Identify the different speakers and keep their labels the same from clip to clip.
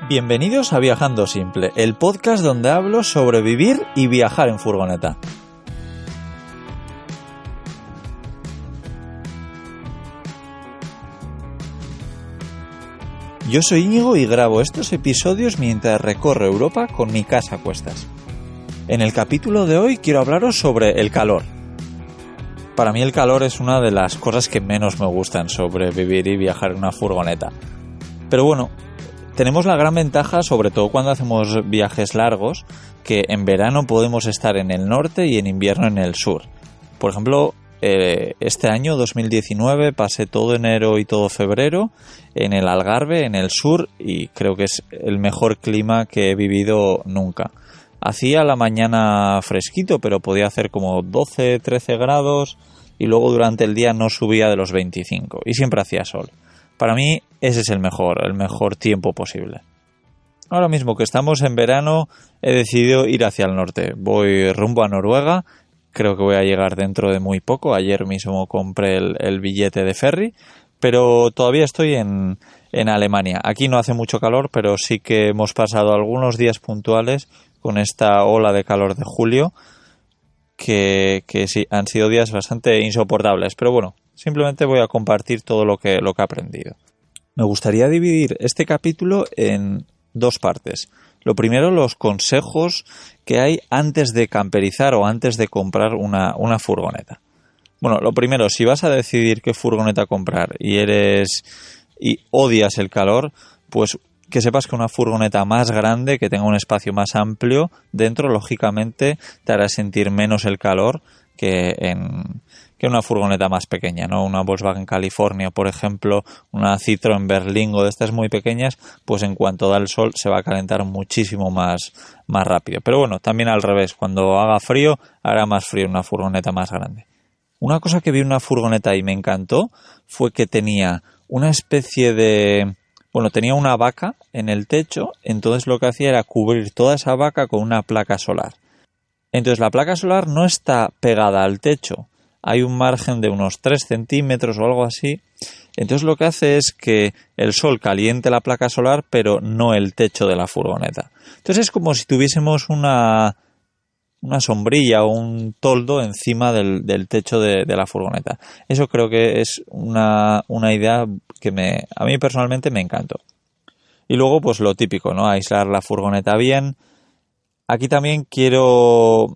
Speaker 1: Bienvenidos a Viajando Simple, el podcast donde hablo sobre vivir y viajar en furgoneta. Yo soy Íñigo y grabo estos episodios mientras recorro Europa con mi casa a cuestas. En el capítulo de hoy quiero hablaros sobre el calor. Para mí el calor es una de las cosas que menos me gustan sobre vivir y viajar en una furgoneta. Pero bueno, tenemos la gran ventaja, sobre todo cuando hacemos viajes largos, que en verano podemos estar en el norte y en invierno en el sur. Por ejemplo, este año 2019 pasé todo enero y todo febrero en el Algarve, en el sur, y creo que es el mejor clima que he vivido nunca. Hacía la mañana fresquito, pero podía hacer como 12, 13 grados y luego durante el día no subía de los 25 y siempre hacía sol. Para mí ese es el mejor tiempo posible. Ahora mismo que estamos en verano he decidido ir hacia el norte. Voy rumbo a Noruega, creo que voy a llegar dentro de muy poco. Ayer mismo compré el billete de ferry, pero todavía estoy en Alemania. Aquí no hace mucho calor, pero sí que hemos pasado algunos días puntuales con esta ola de calor de julio que sí, han sido días bastante insoportables, pero bueno, simplemente voy a compartir todo lo que he aprendido. Me gustaría dividir este capítulo en dos partes. Lo primero, los consejos que hay antes de camperizar o antes de comprar una furgoneta. Bueno, lo primero, si vas a decidir qué furgoneta comprar y odias el calor, pues que sepas que una furgoneta más grande, que tenga un espacio más amplio dentro, lógicamente te hará sentir menos el calor que una furgoneta más pequeña, ¿no? Una Volkswagen California, por ejemplo, una Citroën Berlingo de estas muy pequeñas, pues en cuanto da el sol se va a calentar muchísimo más rápido. Pero bueno, también al revés, cuando haga frío, hará más frío una furgoneta más grande. Una cosa que vi en una furgoneta y me encantó fue que tenía una especie de... Bueno, tenía una vaca en el techo, entonces lo que hacía era cubrir toda esa vaca con una placa solar. Entonces la placa solar no está pegada al techo, hay un margen de unos 3 centímetros o algo así. Entonces lo que hace es que el sol caliente la placa solar, pero no el techo de la furgoneta. Entonces es como si tuviésemos una sombrilla o un toldo encima del techo de la furgoneta. Eso creo que es una idea que a mí personalmente me encantó. Y luego pues lo típico, ¿no? Aislar la furgoneta bien. Aquí también quiero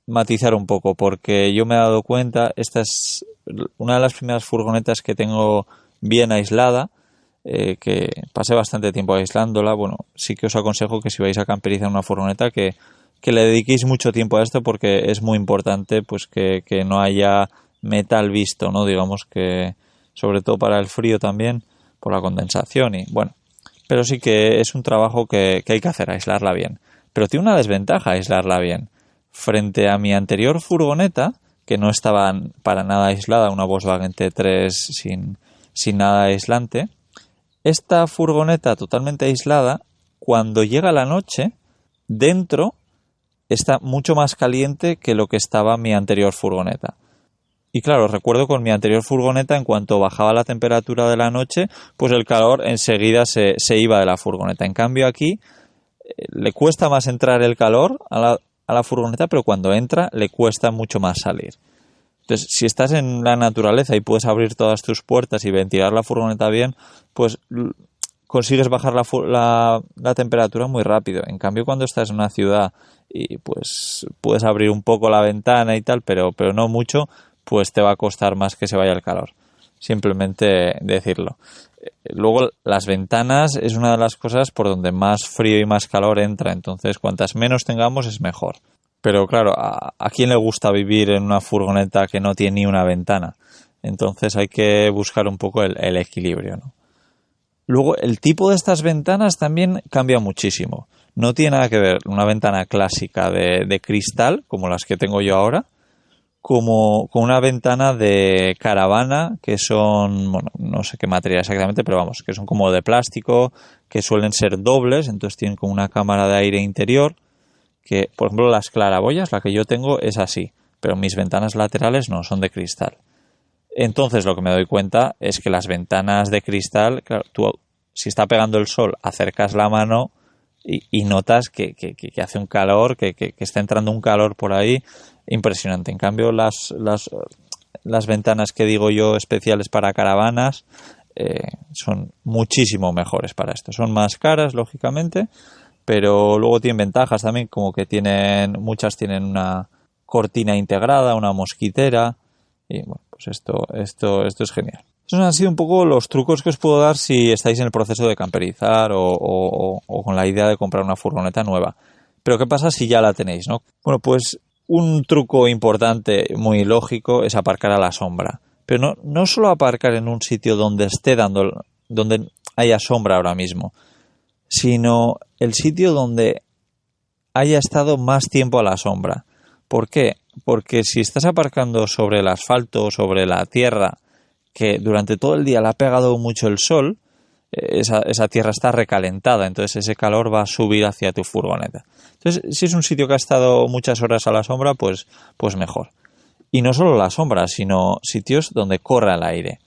Speaker 1: matizar un poco porque yo me he dado cuenta, esta es una de las primeras furgonetas que tengo bien aislada, que pasé bastante tiempo aislándola. Bueno, sí que os aconsejo que si vais a camperizar una furgoneta que le dediquéis mucho tiempo a esto porque es muy importante pues que no haya metal visto, ¿no? Digamos que sobre todo para el frío también por la condensación y bueno, pero sí que es un trabajo que hay que hacer, aislarla bien. Pero tiene una desventaja aislarla bien. Frente a mi anterior furgoneta, que no estaba para nada aislada, una Volkswagen T3 sin nada aislante, esta furgoneta totalmente aislada, cuando llega la noche, dentro está mucho más caliente que lo que estaba mi anterior furgoneta. Y claro, recuerdo con mi anterior furgoneta, en cuanto bajaba la temperatura de la noche, pues el calor enseguida se iba de la furgoneta. En cambio aquí le cuesta más entrar el calor a la furgoneta, pero cuando entra le cuesta mucho más salir. Entonces, si estás en la naturaleza y puedes abrir todas tus puertas y ventilar la furgoneta bien, pues consigues bajar la temperatura muy rápido. En cambio, cuando estás en una ciudad y pues puedes abrir un poco la ventana y tal, pero no mucho, pues te va a costar más que se vaya el calor. Simplemente decirlo. Luego, las ventanas es una de las cosas por donde más frío y más calor entra. Entonces, cuantas menos tengamos es mejor. Pero claro, ¿a quién le gusta vivir en una furgoneta que no tiene ni una ventana? Entonces hay que buscar un poco el equilibrio, ¿no? Luego, el tipo de estas ventanas también cambia muchísimo. No tiene nada que ver una ventana clásica de cristal, como las que tengo yo ahora, como con una ventana de caravana, que son, bueno, no sé qué material exactamente, pero vamos, que son como de plástico, que suelen ser dobles, entonces tienen como una cámara de aire interior, que, por ejemplo, las claraboyas, la que yo tengo es así, pero mis ventanas laterales no, son de cristal. Entonces lo que me doy cuenta es que las ventanas de cristal, claro, tú si está pegando el sol, acercas la mano y notas que hace un calor, que está entrando un calor por ahí impresionante. En cambio, las ventanas que digo yo especiales para caravanas son muchísimo mejores para esto. Son más caras, lógicamente, pero luego tienen ventajas también, como que muchas tienen una cortina integrada, una mosquitera, y bueno, pues esto es genial. Esos han sido un poco los trucos que os puedo dar si estáis en el proceso de camperizar o con la idea de comprar una furgoneta nueva. Pero ¿qué pasa si ya la tenéis, no? Bueno, pues un truco importante, muy lógico, es aparcar a la sombra. Pero no solo aparcar en un sitio donde donde haya sombra ahora mismo, sino el sitio donde haya estado más tiempo a la sombra. ¿Por qué? Porque si estás aparcando sobre el asfalto o sobre la tierra que durante todo el día le ha pegado mucho el sol, esa tierra está recalentada, entonces ese calor va a subir hacia tu furgoneta. Entonces, si es un sitio que ha estado muchas horas a la sombra, pues mejor. Y no solo la sombra, sino sitios donde corra el aire.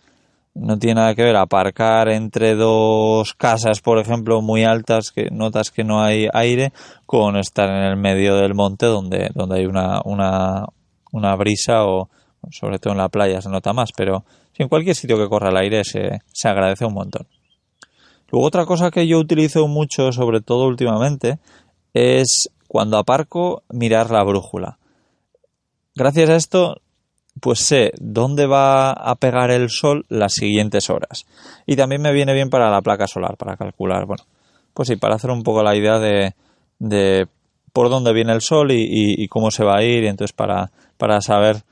Speaker 1: No tiene nada que ver aparcar entre dos casas, por ejemplo, muy altas, que notas que no hay aire, con estar en el medio del monte donde hay una brisa, o sobre todo en la playa se nota más, pero si en cualquier sitio que corra el aire se agradece un montón. Luego, otra cosa que yo utilizo mucho, sobre todo últimamente, es cuando aparco mirar la brújula. Gracias a esto, pues sé dónde va a pegar el sol las siguientes horas. Y también me viene bien para la placa solar, para calcular, bueno, pues sí, para hacer un poco la idea de por dónde viene el sol y cómo se va a ir, y entonces para saber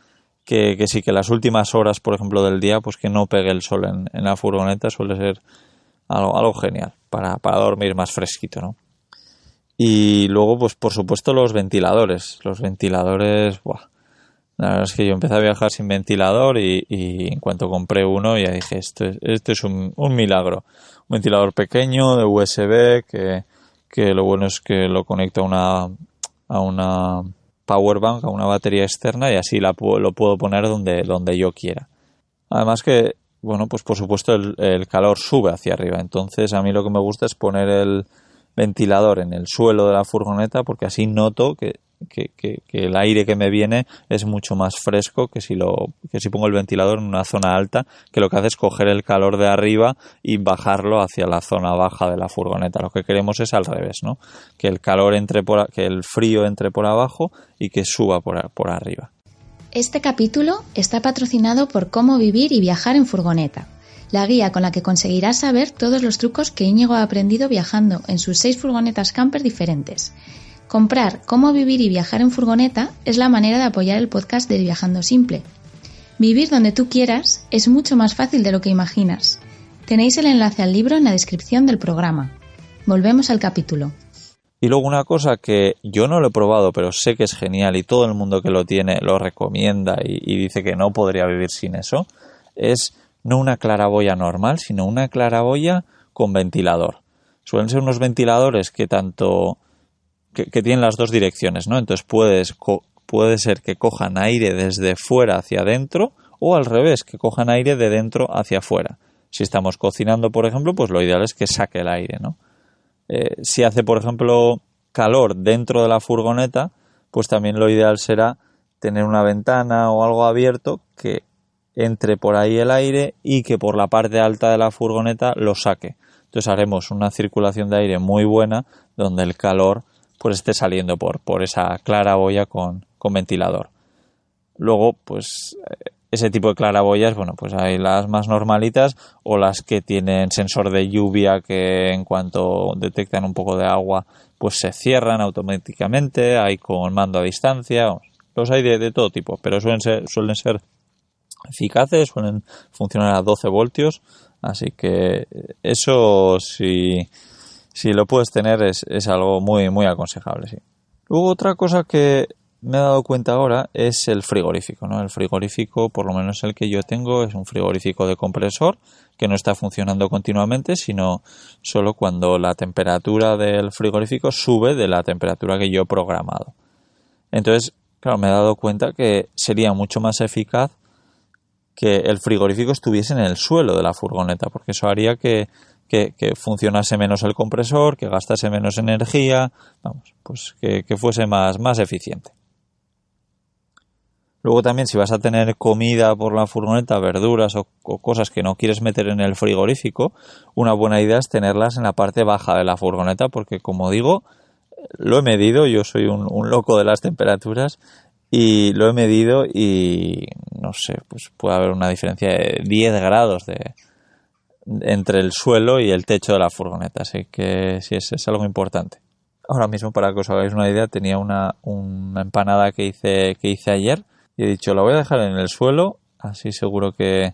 Speaker 1: que sí, que las últimas horas, por ejemplo, del día, pues que no pegue el sol en la furgoneta, suele ser algo genial para dormir más fresquito, ¿no? Y luego, pues por supuesto, los ventiladores. Los ventiladores, ¡buah! La verdad es que yo empecé a viajar sin ventilador y en cuanto compré uno ya dije, esto es un milagro. Un ventilador pequeño de USB que lo bueno es que lo conecta a una power bank, a una batería externa, y así lo puedo poner donde yo quiera. Además que, bueno, pues por supuesto el calor sube hacia arriba. Entonces a mí lo que me gusta es poner el ventilador en el suelo de la furgoneta, porque así noto que el aire que me viene es mucho más fresco que si pongo el ventilador en una zona alta, que lo que hace es coger el calor de arriba y bajarlo hacia la zona baja de la furgoneta. Lo que queremos es al revés, ¿no? Que el calor que el frío entre por abajo y que suba por arriba.
Speaker 2: Este capítulo está patrocinado por Cómo vivir y viajar en furgoneta, la guía con la que conseguirás saber todos los trucos que Íñigo ha aprendido viajando en sus 6 furgonetas camper diferentes. Comprar Cómo vivir y viajar en furgoneta es la manera de apoyar el podcast de Viajando Simple. Vivir donde tú quieras es mucho más fácil de lo que imaginas. Tenéis el enlace al libro en la descripción del programa. Volvemos al capítulo.
Speaker 1: Y luego una cosa que yo no lo he probado, pero sé que es genial y todo el mundo que lo tiene lo recomienda y dice que no podría vivir sin eso, es no una claraboya normal, sino una claraboya con ventilador. Suelen ser unos ventiladores que tienen las dos direcciones, ¿no? Entonces puede ser que cojan aire desde fuera hacia adentro, o al revés, que cojan aire de dentro hacia afuera. Si estamos cocinando, por ejemplo, pues lo ideal es que saque el aire, ¿no? Si hace, por ejemplo, calor dentro de la furgoneta, pues también lo ideal será tener una ventana o algo abierto que entre por ahí el aire y que por la parte alta de la furgoneta lo saque. Entonces haremos una circulación de aire muy buena donde el calor pues esté saliendo por esa claraboya con ventilador. Luego, pues ese tipo de claraboyas, bueno, pues hay las más normalitas o las que tienen sensor de lluvia, que en cuanto detectan un poco de agua pues se cierran automáticamente. Hay con mando a distancia, los hay de todo tipo, pero suelen ser eficaces, suelen funcionar a 12 voltios, así que eso si lo puedes tener es algo muy, muy aconsejable, sí. Luego otra cosa que me he dado cuenta ahora es el frigorífico, ¿no? El frigorífico, por lo menos el que yo tengo, es un frigorífico de compresor que no está funcionando continuamente, sino solo cuando la temperatura del frigorífico sube de la temperatura que yo he programado. Entonces, claro, me he dado cuenta que sería mucho más eficaz que el frigorífico estuviese en el suelo de la furgoneta, porque eso haría que que funcionase menos el compresor, que gastase menos energía, vamos, pues que fuese más eficiente. Luego también, si vas a tener comida por la furgoneta, verduras o cosas que no quieres meter en el frigorífico, una buena idea es tenerlas en la parte baja de la furgoneta, porque como digo, lo he medido, yo soy un loco de las temperaturas, y lo he medido y no sé, pues puede haber una diferencia de 10 grados entre el suelo y el techo de la furgoneta, así que sí, es algo importante. Ahora mismo, para que os hagáis una idea, tenía una empanada que hice ayer, y he dicho, la voy a dejar en el suelo, así seguro que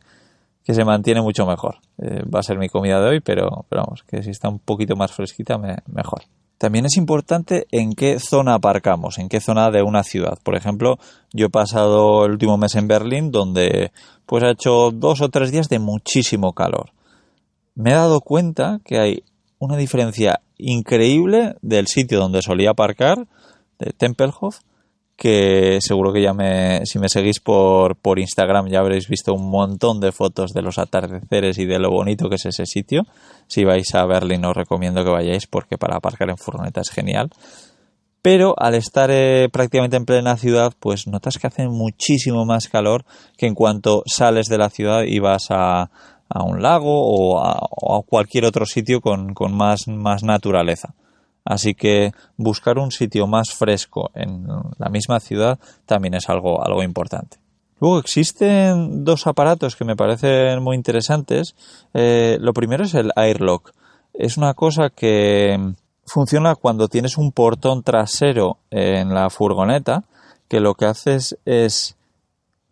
Speaker 1: se mantiene mucho mejor. Va a ser mi comida de hoy, pero vamos, que si está un poquito más fresquita, mejor. También es importante en qué zona aparcamos, en qué zona de una ciudad. Por ejemplo, yo he pasado el último mes en Berlín, donde pues ha hecho 2 o 3 días de muchísimo calor. Me he dado cuenta que hay una diferencia increíble del sitio donde solía aparcar, de Tempelhof, que seguro que si me seguís por Instagram ya habréis visto un montón de fotos de los atardeceres y de lo bonito que es ese sitio. Si vais a Berlín os recomiendo que vayáis, porque para aparcar en furgoneta es genial. Pero al estar prácticamente en plena ciudad, pues notas que hace muchísimo más calor que en cuanto sales de la ciudad y vas a un lago o a cualquier otro sitio con más naturaleza. Así que buscar un sitio más fresco en la misma ciudad también es algo importante. Luego existen 2 aparatos que me parecen muy interesantes. Lo primero es el Airlock. Es una cosa que funciona cuando tienes un portón trasero en la furgoneta, que lo que haces es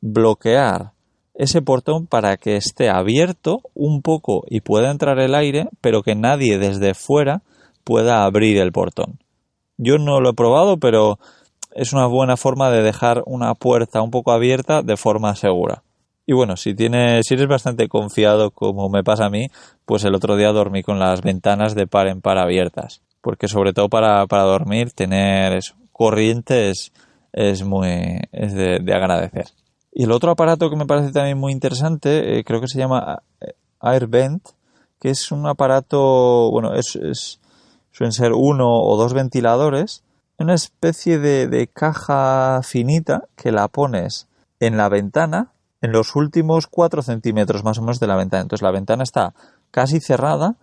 Speaker 1: bloquear ese portón para que esté abierto un poco y pueda entrar el aire, pero que nadie desde fuera pueda abrir el portón. Yo no lo he probado, pero es una buena forma de dejar una puerta un poco abierta de forma segura. Y bueno, si eres bastante confiado, como me pasa a mí, pues el otro día dormí con las ventanas de par en par abiertas, porque sobre todo para dormir, tener corriente es de agradecer. Y el otro aparato que me parece también muy interesante, creo que se llama AirVent, que es un aparato, bueno, suelen ser 1 o 2 ventiladores, una especie de caja finita que la pones en la ventana, en los últimos 4 centímetros más o menos de la ventana. Entonces la ventana está casi cerrada,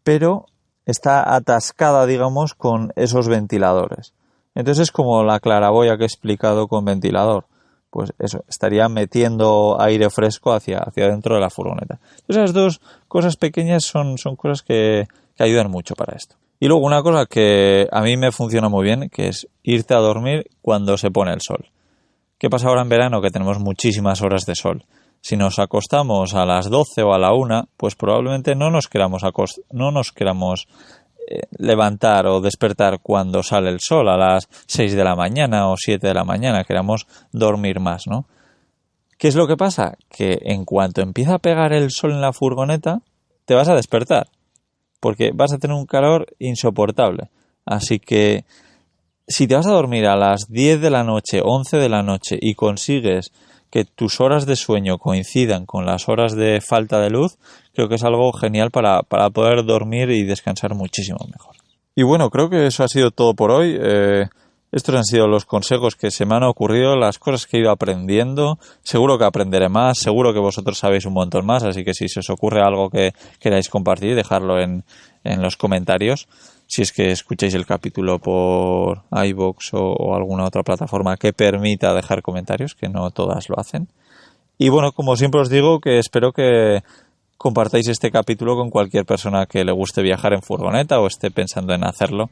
Speaker 1: pero está atascada, digamos, con esos ventiladores. Entonces es como la claraboya que he explicado con ventilador. Pues eso, estaría metiendo aire fresco hacia dentro de la furgoneta. Esas 2 cosas pequeñas son cosas que ayudan mucho para esto. Y luego una cosa que a mí me funciona muy bien, que es irte a dormir cuando se pone el sol. ¿Qué pasa ahora en verano? Que tenemos muchísimas horas de sol. Si nos acostamos a las 12 o a la 1, pues probablemente no nos queramos levantar o despertar cuando sale el sol a las 6 de la mañana o 7 de la mañana, queramos dormir más, ¿no? ¿Qué es lo que pasa? Que en cuanto empieza a pegar el sol en la furgoneta, te vas a despertar, porque vas a tener un calor insoportable. Así que si te vas a dormir a las 10 de la noche, 11 de la noche y consigues que tus horas de sueño coincidan con las horas de falta de luz, creo que es algo genial para poder dormir y descansar muchísimo mejor. Y bueno, creo que eso ha sido todo por hoy. Estos han sido los consejos que se me han ocurrido, las cosas que he ido aprendiendo. Seguro que aprenderé más, seguro que vosotros sabéis un montón más, así que si se os ocurre algo que queráis compartir, dejadlo en los comentarios. Si es que escucháis el capítulo por iVoox o alguna otra plataforma que permita dejar comentarios, que no todas lo hacen. Y bueno, como siempre os digo, que espero que compartáis este capítulo con cualquier persona que le guste viajar en furgoneta o esté pensando en hacerlo.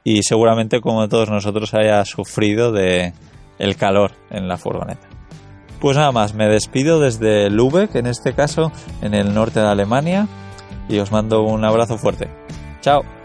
Speaker 1: Y seguramente, como todos nosotros, haya sufrido de el calor en la furgoneta. Pues nada más, me despido desde Lübeck, en este caso, en el norte de Alemania, y os mando un abrazo fuerte. ¡Chao!